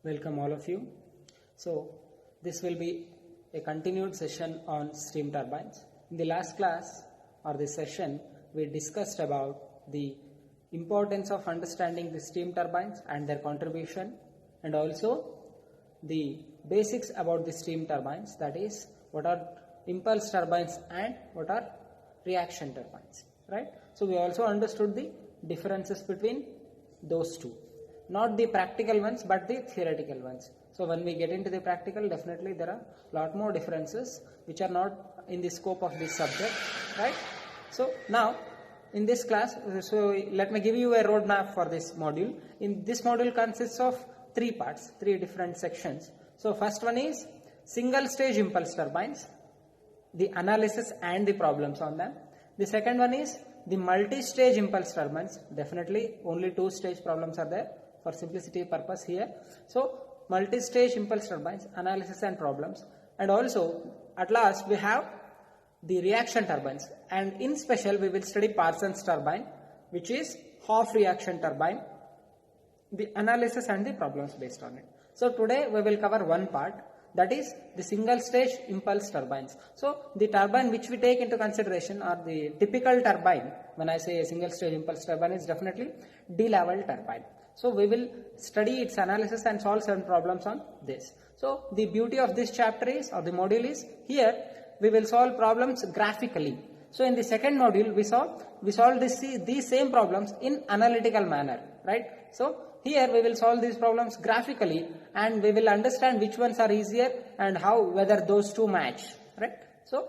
Welcome all of you. So this will be a continued session on steam turbines. In the last class or this session we discussed about the importance of understanding the steam turbines and their contribution, and also the basics about the steam turbines, that is what are impulse turbines and what are reaction turbines, right? So we also understood the differences between those two, not the practical ones but the theoretical ones. So when we get into the practical, definitely there are lot more differences which are not in the scope of this subject, right? So now in this class, so let me give you a roadmap for this module. In this module consists of three parts, three different sections. So first one is single stage impulse turbines, the analysis and the problems on them. The second one is the multi-stage impulse turbines. Definitely only two stage problems are there for simplicity purpose here. So multi-stage impulse turbines, analysis and problems. And also at last we have the reaction turbines, and in special we will study Parsons turbine, which is half reaction turbine, the analysis and the problems based on it. So today we will cover one part, that is the single stage impulse turbines. So the turbine which we take into consideration, or the typical turbine, when I say a single stage impulse turbine, is definitely D-level turbine. So we will study its analysis and solve certain problems on this. So the beauty of this chapter is, or the module is, here we will solve problems graphically. So in the second module we solved these same problems in analytical manner, right? So here we will solve these problems graphically and we will understand which ones are easier and how, whether those two match, right? So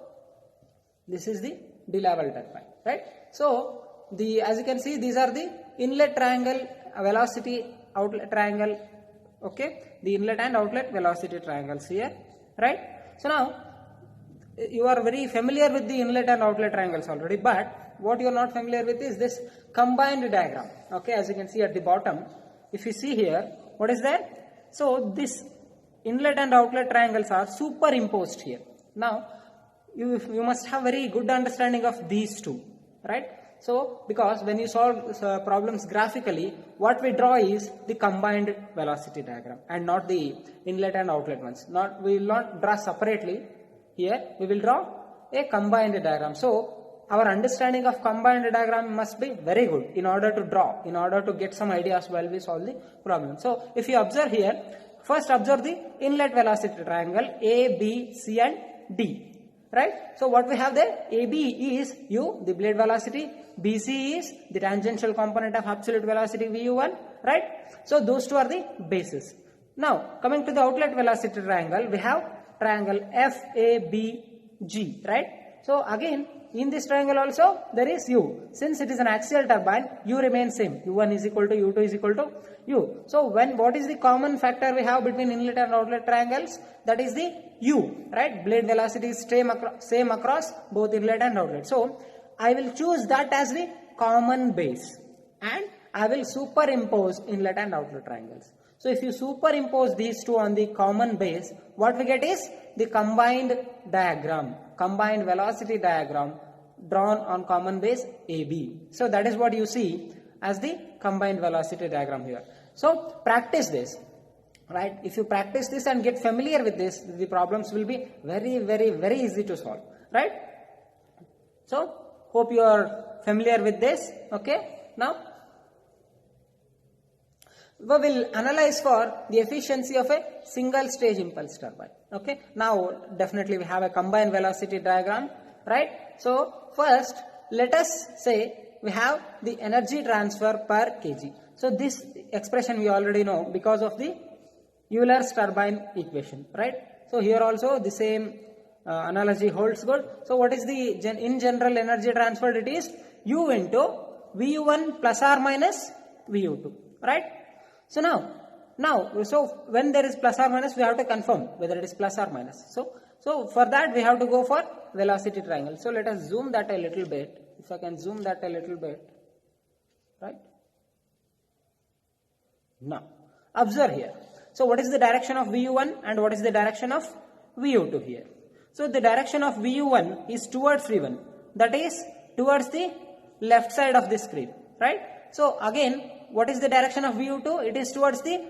this is the D-level turbine, right? So as you can see, these are the inlet triangle velocity, outlet triangle, okay? The inlet and outlet velocity triangles here, right? So now you are very familiar with the inlet and outlet triangles already, but what you are not familiar with is this combined diagram, okay? As you can see at the bottom, if you see here, what is that? So this inlet and outlet triangles are superimposed here. Now you must have very good understanding of these two, right? So because when you solve problems graphically, what we draw is the combined velocity diagram and not the inlet and outlet ones. We will not draw separately. Here we will draw a combined diagram. So our understanding of combined diagram must be very good in order to draw, in order to get some ideas while we solve the problem. So if you observe here, first observe the inlet velocity triangle A, B, C and D, right? So what we have there, AB is U, the blade velocity, BC is the tangential component of absolute velocity VU1, right? So those two are the bases. Now coming to the outlet velocity triangle, we have triangle FABG, right? So again in this triangle also there is U. Since it is an axial turbine, U remains same. U1 is equal to U2 is equal to U. So what is the common factor we have between inlet and outlet triangles? That is the U, right? Blade velocity is same across both inlet and outlet. So I will choose that as the common base and I will superimpose inlet and outlet triangles. So if you superimpose these two on the common base, what we get is the combined diagram, combined velocity diagram drawn on common base AB. So that is what you see as the combined velocity diagram here. So practice this, right? If you practice this and get familiar with this, the problems will be very, very, very easy to solve, right? So hope you are familiar with this, okay? Now we will analyze for the efficiency of a single stage impulse turbine, okay? Now definitely we have a combined velocity diagram, right? So first let us say we have the energy transfer per kg. So this expression we already know because of the Euler's turbine equation, right? So here also the same analogy holds good. So what is the in general energy transfer? It is U into VU1 plus or minus VU2, right? So so when there is plus or minus, we have to confirm whether it is plus or minus. So for that we have to go for velocity triangle. So let us zoom that a little bit. If I can zoom that a little bit, right? Now observe here. So what is the direction of VU1 and what is the direction of VU2 here? So the direction of VU1 is towards V1, that is towards the left side of the screen, right? So again, what is the direction of VU2? It is towards the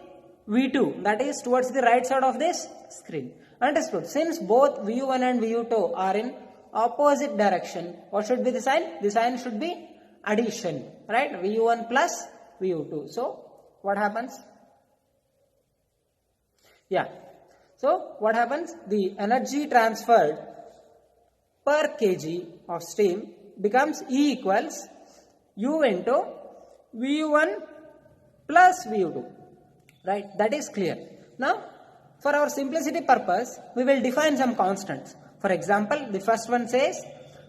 V2, that is towards the right side of this screen. Understood? Since both VU1 and VU2 are in opposite direction, what should be the sign? The sign should be addition, right? VU1 plus VU2. So what happens? Yeah. So what happens? The energy transferred per kg of steam becomes E equals U into VU1 plus VU2. Right? That is clear. Now, for our simplicity purpose, we will define some constants. For example, the first one says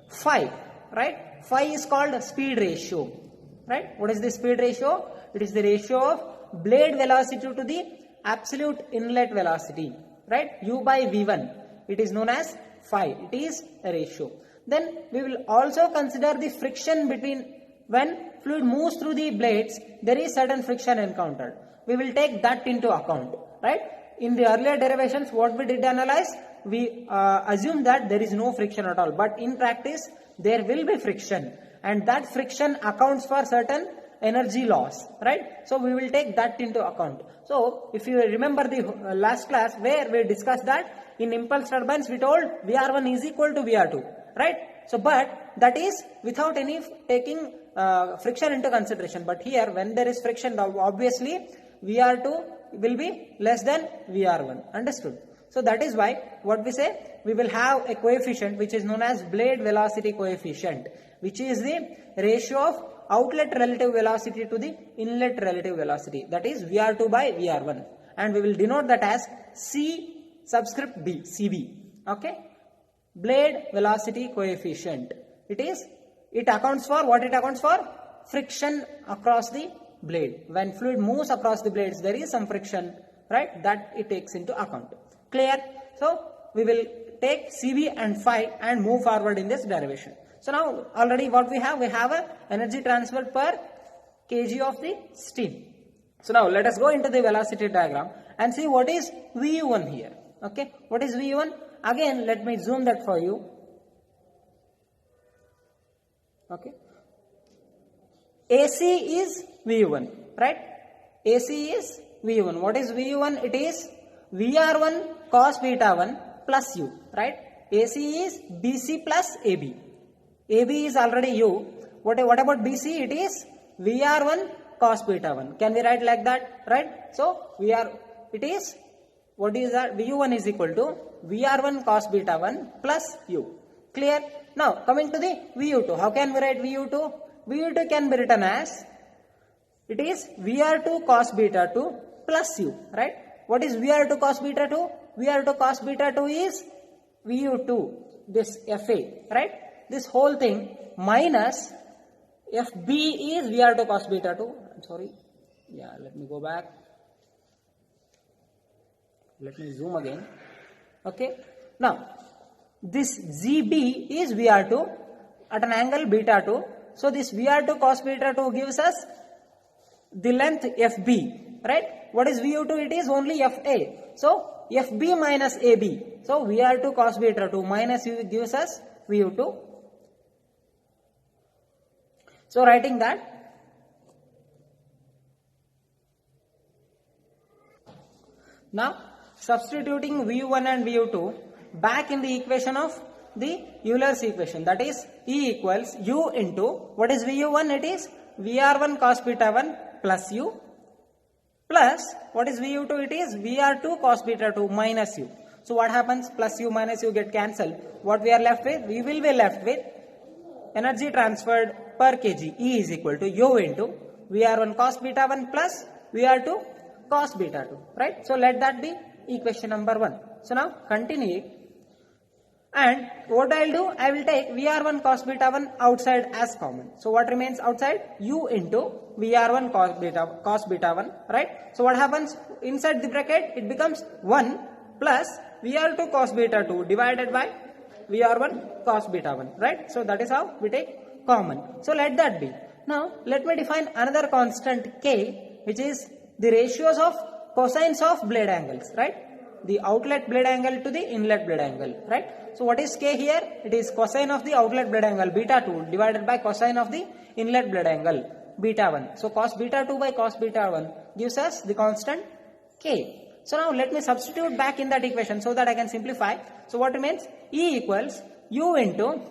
phi, right? Phi is called speed ratio, right? What is the speed ratio? It is the ratio of blade velocity to the absolute inlet velocity, right? U by V1. It is known as phi. It is a ratio. Then we will also consider the friction between when fluid moves through the blades, there is certain friction encountered. We will take that into account, right? In the earlier derivations, what we did analyze, we assume that there is no friction at all. But in practice, there will be friction. And that friction accounts for certain energy loss, right? So we will take that into account. So if you remember the last class where we discussed that in impulse turbines, we told VR1 is equal to VR2, right? So but that is without any taking friction into consideration. But here when there is friction, obviously VR2 will be less than VR1. Understood? So that is why what we say, we will have a coefficient which is known as blade velocity coefficient, which is the ratio of outlet relative velocity to the inlet relative velocity, that is VR2 by VR1, and we will denote that as C subscript B, CB. Okay, blade velocity coefficient. It accounts for what? It accounts for friction across the blade. When fluid moves across the blades, there is some friction, right? That it takes into account. Clear? So we will take CB and phi and move forward in this derivation. So now already what we have a energy transfer per kg of the steam. So now let us go into the velocity diagram and see what is VU1 here. Okay, what is VU1? Again, let me zoom that for you. Okay, AC is VU1, right? AC is VU1. What is VU1? It is VR1 cos beta 1 plus U, right? AC is BC plus AB. AB is already U. What about BC? It is VR1 cos beta 1. Can we write like that, right? So it is, what is that? VU1 is equal to VR1 cos beta 1 plus U. Clear? Now coming to the VU2. How can we write VU2? VU2 can be written as, it is VR2 cos beta 2 plus U, right? What is VR2 cos beta 2? VR2 cos beta 2 is VU2, this FA, right? This whole thing minus FB is VR2 cos beta 2. I'm sorry. Yeah, let me go back. Let me zoom again. Okay. Now, this ZB is VR2 at an angle beta 2. So, this VR2 cos beta 2 gives us the length FB, right? What is VU2? It is only FA. So, FB minus AB. So, VR2 cos beta 2 minus U gives us VU2. So, writing that, now substituting VU1 and VU2 back in the equation of the Euler's equation, that is E equals U into, what is VU1? It is VR1 cos beta 1 plus U plus, what is VU2? It is VR2 cos beta 2 minus U. So what happens? Plus U minus U get cancelled. What we are left with? We will be left with energy transferred per kg E is equal to U into VR1 cos beta 1 plus VR2 cos beta 2, right? So let that be equation number 1. So now continue, and what I will do, I will take VR1 cos beta 1 outside as common. So what remains outside? U into VR1 cos beta 1, right? So what happens? Inside the bracket it becomes 1 plus VR2 cos beta 2 divided by VR1 cos beta 1, right? So that is how we take common. So let that be. Now let me define another constant K, which is the ratios of cosines of blade angles, right? The outlet blade angle to the inlet blade angle, right? So what is K here? It is cosine of the outlet blade angle beta 2 divided by cosine of the inlet blade angle beta 1. So cos beta 2 by cos beta 1 gives us the constant K. So now let me substitute back in that equation so that I can simplify. So what remains? E equals U into,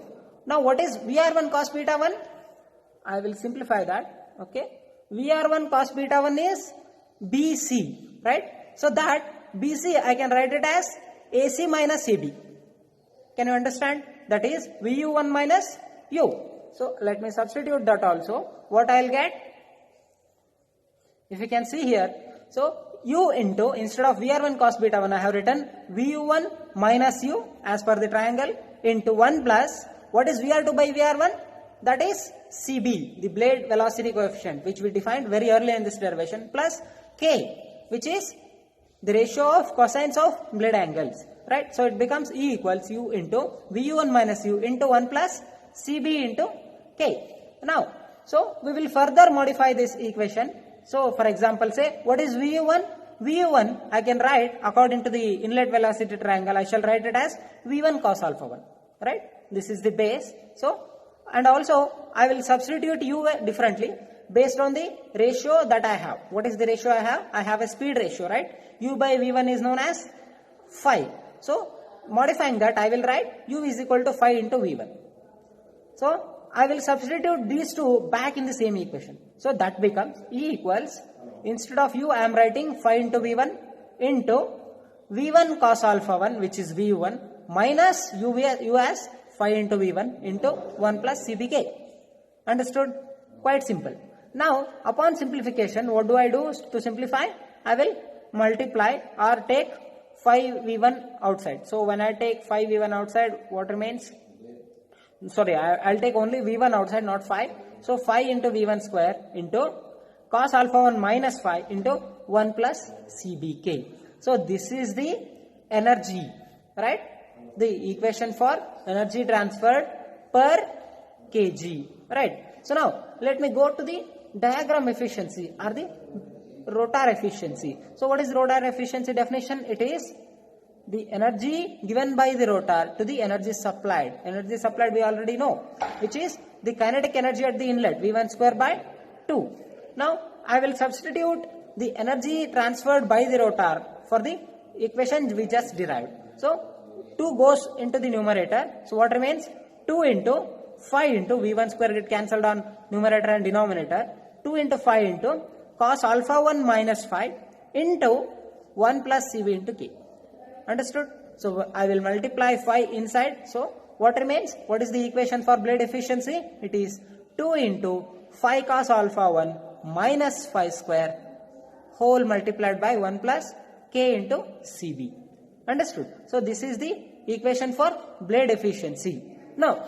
now what is VR1 cos beta 1? I will simplify that. Okay. VR1 cos beta 1 is BC, right? So that BC I can write it as AC minus CB. Can you understand? That is VU1 minus U. So let me substitute that also. What I'll get? If you can see here, so U into, instead of VR1 cos beta 1, I have written VU1 minus U as per the triangle into 1 plus, what is VR2 by VR1? That is CB, the blade velocity coefficient, which we defined very early in this derivation, plus K, which is the ratio of cosines of blade angles, right? So it becomes E equals U into VU1 minus U into 1 plus CB into K. Now, so we will further modify this equation. So for example, say what is VU1? VU1 I can write according to the inlet velocity triangle. I shall write it as V1 cos alpha 1, right? This is the base. So, and also I will substitute U differently based on the ratio that I have. What is the ratio I have? I have a speed ratio, right? U by V1 is known as phi. So modifying that, I will write U is equal to phi into V1. So I will substitute these two back in the same equation. So that becomes E equals, instead of U I am writing phi into V1 into V1 cos alpha 1, which is VU1, minus U as phi into V1 into 1 plus CBK. Understood? Quite simple. Now upon simplification, what do I do to simplify? I will multiply or take phi V1 outside. So when I take phi V1 outside, what remains? Sorry, I'll take only V1 outside, not phi. So phi into V1 square into cos alpha 1 minus phi into 1 plus CBK. So this is the energy, right? The equation for energy transferred per kg, right? So now let me go to the diagram efficiency or the rotor efficiency. So what is rotor efficiency definition? It is the energy given by the rotor to the energy supplied. Energy supplied we already know, which is the kinetic energy at the inlet, V1 square by 2. Now I will substitute the energy transferred by the rotor for the equation we just derived. So 2 goes into the numerator. So what remains? 2 into phi into V1 square get cancelled on numerator and denominator. 2 into phi into cos alpha 1 minus phi into 1 plus CV into K. Understood? So I will multiply phi inside. So what remains? What is the equation for blade efficiency? It is 2 into phi cos alpha 1 minus phi square whole multiplied by 1 plus K into CB. Understood? So this is the equation for blade efficiency. Now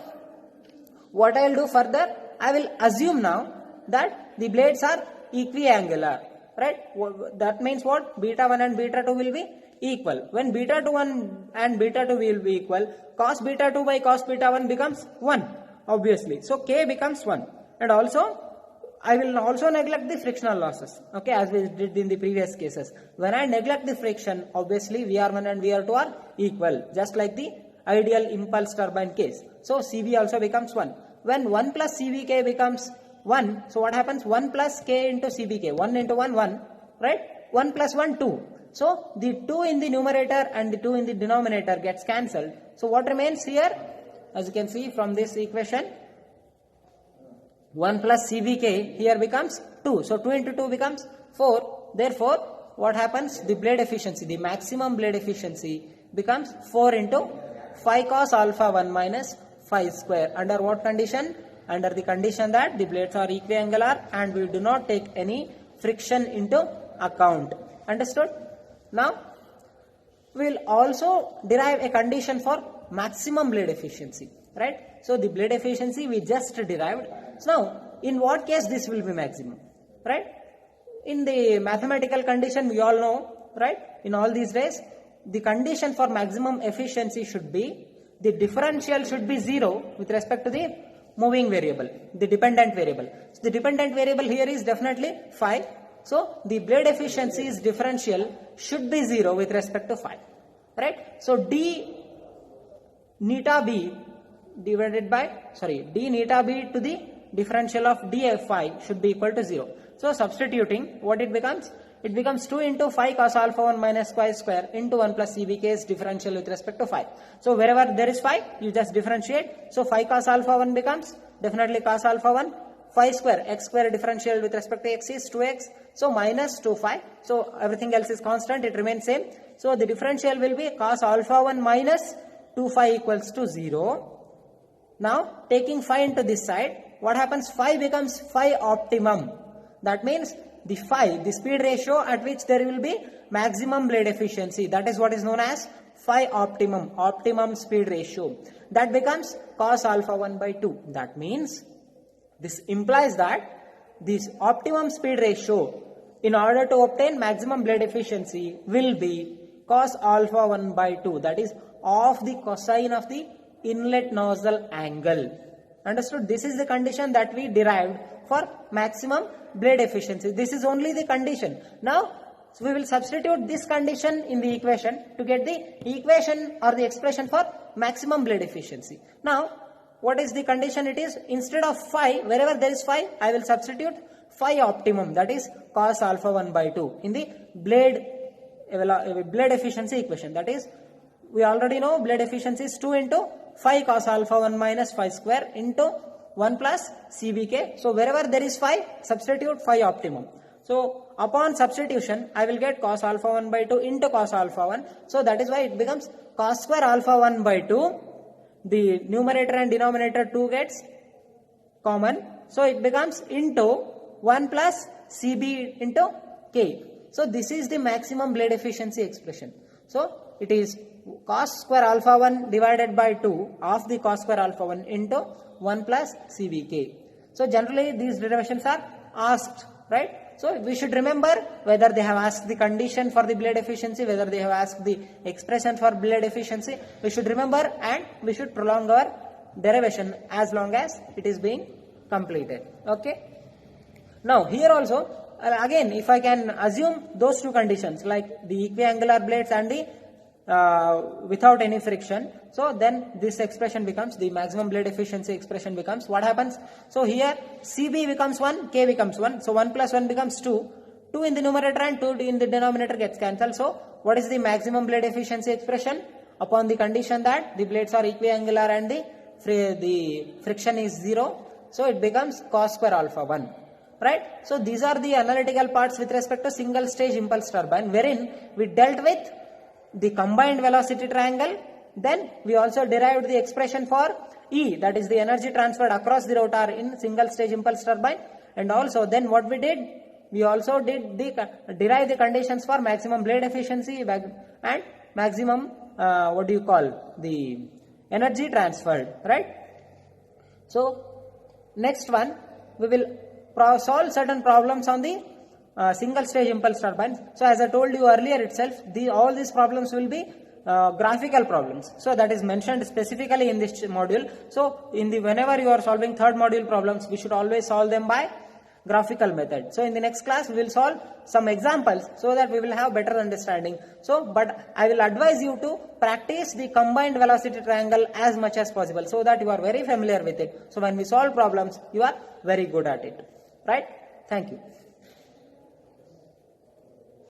what I will do further? I will assume now that the blades are equiangular, right? That means what? Beta 1 and beta 2 will be equal. When beta 2 and beta 2 will be equal, cos beta 2 by cos beta 1 becomes 1, obviously. So K becomes 1. And also, I will also neglect the frictional losses, okay, as we did in the previous cases. When I neglect the friction, obviously VR1 and VR2 are equal, just like the ideal impulse turbine case. So CV also becomes 1. When 1 plus CVK becomes 1, so what happens? 1 plus K into CBK, 1 into 1, 1, right? 1 plus 1, 2. So the 2 in the numerator and the 2 in the denominator gets cancelled. So what remains here? As you can see from this equation, 1 plus CVK here becomes 2. So 2 into 2 becomes 4. Therefore, what happens? The blade efficiency, the maximum blade efficiency becomes 4 into phi cos alpha 1 minus phi square. Under what condition? Under the condition that the blades are equiangular and we do not take any friction into account. Understood? Now, we will also derive a condition for maximum blade efficiency, right? So the blade efficiency we just derived. So now, in what case this will be maximum, right? In the mathematical condition we all know, right? In all these days, the condition for maximum efficiency should be, the differential should be 0 with respect to the moving variable, the dependent variable. So the dependent variable here is definitely phi. So the blade efficiency's differential should be 0 with respect to phi, right? So d neta b divided by, d neta b to the differential of df phi should be equal to 0. So substituting, what it becomes? it becomes 2 into phi cos alpha 1 minus phi square into 1 plus CBK is differential with respect to phi. So wherever there is phi, you just differentiate. So phi cos alpha 1 becomes definitely cos alpha 1. Phi square, x square differential with respect to x is 2x. So minus 2 phi. So everything else is constant, it remains same. So the differential will be cos alpha 1 minus 2 phi equals to 0. Now taking phi into this side, what happens? Phi becomes phi optimum. That means the phi, the speed ratio at which there will be maximum blade efficiency. That is what is known as phi optimum, optimum speed ratio. That becomes cos alpha 1 by 2. That means this implies that this optimum speed ratio in order to obtain maximum blade efficiency will be cos alpha 1 by 2. That is of the cosine of the inlet nozzle angle. Understood? This is the condition that we derived for maximum blade efficiency. This is only the condition. Now, so we will substitute this condition in the equation to get the equation or the expression for maximum blade efficiency. Now, what is the condition? It is instead of phi, wherever there is phi, I will substitute phi optimum, that is cos alpha 1 by 2 in the blade efficiency equation. That is, we already know blade efficiency is 2 into phi cos alpha 1 minus phi square into 1 plus CBK. So wherever there is phi, substitute phi optimum. So upon substitution, I will get cos alpha 1 by 2 into cos alpha 1. So that is why it becomes cos square alpha 1 by 2. The numerator and denominator 2 gets common. So it becomes into 1 plus CB into K. So this is the maximum blade efficiency expression. So it is cos square alpha 1 divided by 2 of the cos square alpha 1 into 1 plus CBK. So generally these derivations are asked, right? So we should remember whether they have asked the condition for the blade efficiency, whether they have asked the expression for blade efficiency. We should remember and we should prolong our derivation as long as it is being completed. Okay. Now here also again, if I can assume those two conditions like the equiangular blades and the without any friction, so then this expression becomes the maximum blade efficiency expression becomes what happens? So here CB becomes 1, K becomes 1. So 1 plus 1 becomes 2. 2 in the numerator and 2 in the denominator gets cancelled. So what is the maximum blade efficiency expression? Upon the condition that the blades are equiangular and the friction is 0. So it becomes cos square alpha 1. Right? So these are the analytical parts with respect to single stage impulse turbine, wherein we dealt with the combined velocity triangle. Then we also derived the expression for E, that is the energy transferred across the rotor in single stage impulse turbine. And also then what we did, we also did derive the conditions for maximum blade efficiency and maximum the energy transferred, right? So next one, we will solve certain problems on the single stage impulse turbines. So as I told you earlier itself, all these problems will be graphical problems. So that is mentioned specifically in this module. So whenever you are solving third module problems, we should always solve them by graphical method. So in the next class we will solve some examples so that we will have better understanding. So but I will advise you to practice the combined velocity triangle as much as possible so that you are very familiar with it. So when we solve problems, you are very good at it. Right? Thank you.